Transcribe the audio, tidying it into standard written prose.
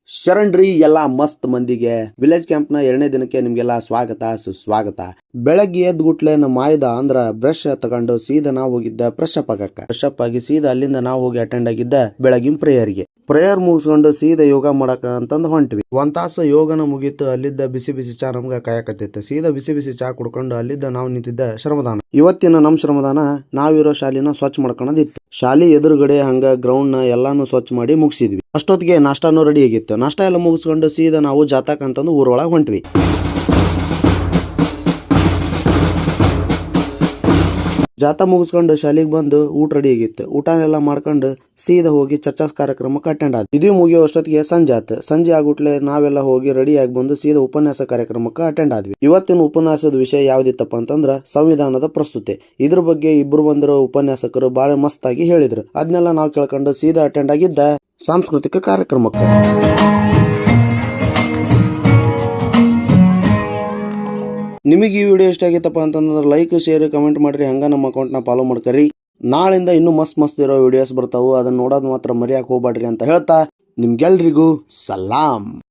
ಶರಣ್ರಿ ಎಲ್ಲಾ ಮಸ್ತ್ ಮಂದಿಗೆ ವಿಲೇಜ್ ಕ್ಯಾಂಪ್ ನ 2ನೇ ದಿನಕ್ಕೆ ನಿಮ್ಗೆಲ್ಲ ಸ್ವಾಗತ ಸುಸ್ವಾಗತ. ಬೆಳಗ್ಗೆ ಎದ್ಗುಟ್ಲೆ ನಮ್ಮ ಆಯ್ದ ಅಂದ್ರ ಬ್ರಷ್ ತಗೊಂಡು ಸೀದಾ ನಾವು ಹೋಗಿದ್ದ ಫ್ರೆಶ್ ಅಪ್ ಆಗಕ್ಕ. ಫ್ರೆಶ್ ಅಪ್ ಆಗಿ ಸೀದಾ ಅಲ್ಲಿಂದ ನಾವು ಹೋಗಿ ಅಟೆಂಡ್ ಆಗಿದ್ದ ಬೆಳಗಿನ ಪ್ರೇಯರ್ ಮುಗಿಸ್ಕೊಂಡು ಸೀದಾ ಯೋಗ ಮಾಡಕ ಅಂತಂದ್ ಹೊಂಟ್ವಿ. 1 ತಾಸು ಯೋಗನ ಮುಗೀತು. ಅಲ್ಲಿದ್ದ ಬಿಸಿ ಬಿಸಿ ಚಾ ನಮ್ಗ ಕಾಯಕತ್ತಿತ್ತು. ಸೀದಾ ಬಿಸಿ ಬಿಸಿ ಚಾ ಕುಡ್ಕೊಂಡು ಅಲ್ಲಿದ್ದ ನಾವು ನಿಂತಿದ್ದ ಶ್ರಮದಾನ. ಇವತ್ತಿನ ನಮ್ ಶ್ರಮದಾನ ನಾವಿರೋ ಶಾಲಿನ ಸ್ವಚ್ಛ ಮಾಡ್ಕೊಳ್ಳೋದಿತ್ತು. ಶಾಲಿ ಎದುರುಗಡೆ ಹಂಗ ಗ್ರೌಂಡ್ ನ ಎಲ್ಲಾನು ಸ್ವಚ್ಛ ಮಾಡಿ ಮುಗಿಸಿದ್ವಿ. ಅಷ್ಟೊತ್ತಿಗೆ ನಾಷ್ಟಾನು ರೆಡಿ ಆಗಿತ್ತು. ನಾಷ್ಟ ಎಲ್ಲ ಮುಗಿಸ್ಕೊಂಡು ಸೀದಾ ನಾವು ಜಾತಕ ಅಂತಂದು ಊರೊಳಗೆ ಹೊಂಟ್ವಿ. ಜಾತ ಮುಗಿಸ್ಕೊಂಡು ಶಾಲೆಗೆ ಬಂದು ಊಟ ರೆಡಿ ಆಗಿತ್ತು. ಊಟನೆಲ್ಲ ಮಾಡ್ಕೊಂಡು ಸೀದಾ ಹೋಗಿ ಚರ್ಚಾಸ್ ಕಾರ್ಯಕ್ರಮಕ್ಕೆ ಅಟೆಂಡ್ ಆದ್ವಿ. ಇದು ಮುಗಿಯೋ ಅಷ್ಟೊತ್ತಿಗೆ ಸಂಜೆ ಆಯ್ತು. ಸಂಜೆ ಆಗ್ಬಿಟ್ಲೆ ನಾವೆಲ್ಲ ಹೋಗಿ ರೆಡಿ ಆಗಿ ಬಂದು ಸೀದಾ ಉಪನ್ಯಾಸ ಕಾರ್ಯಕ್ರಮಕ್ಕೆ ಅಟೆಂಡ್ ಆದ್ವಿ. ಇವತ್ತಿನ ಉಪನ್ಯಾಸದ ವಿಷಯ ಯಾವ್ದಿತ್ತಪ್ಪ ಅಂತಂದ್ರ ಸಂವಿಧಾನದ ಪ್ರಸ್ತುತಿ. ಇದ್ರ ಬಗ್ಗೆ ಇಬ್ರು ಬಂದಿರೋ ಉಪನ್ಯಾಸಕರು ಬಾಳ ಮಸ್ತ್ ಆಗಿ ಹೇಳಿದ್ರು. ಅದನ್ನೆಲ್ಲ ನಾವು ಕೇಳ್ಕೊಂಡು ಸೀದಾ ಅಟೆಂಡ್ ಆಗಿದ್ದ ಸಾಂಸ್ಕೃತಿಕ ಕಾರ್ಯಕ್ರಮಕ್ಕೆ. ನಿಮಗೆ ಈ ವಿಡಿಯೋ ಇಷ್ಟ ಆಗಿತ್ತಪ್ಪ ಅಂತಂದ್ರೆ ಲೈಕ್ ಶೇರ್ ಕಮೆಂಟ್ ಮಾಡ್ರಿ. ಹಂಗ ನಮ್ಮ ಅಕೌಂಟ್ನ ಫಾಲೋ ಮಾಡ್ಕರಿ. ನಾಳಿಂದ ಇನ್ನೂ ಮಸ್ತ್ ಇರೋ ವಿಡಿಯೋಸ್ ಬರ್ತಾವು. ಅದನ್ನ ನೋಡೋದು ಮಾತ್ರ ಮರೆಯಕ್ಕೆ ಹೋಗ್ಬೇಡ್ರಿ ಅಂತ ಹೇಳ್ತಾ ನಿಮ್ಗೆಲ್ರಿಗೂ ಸಲಾಂ.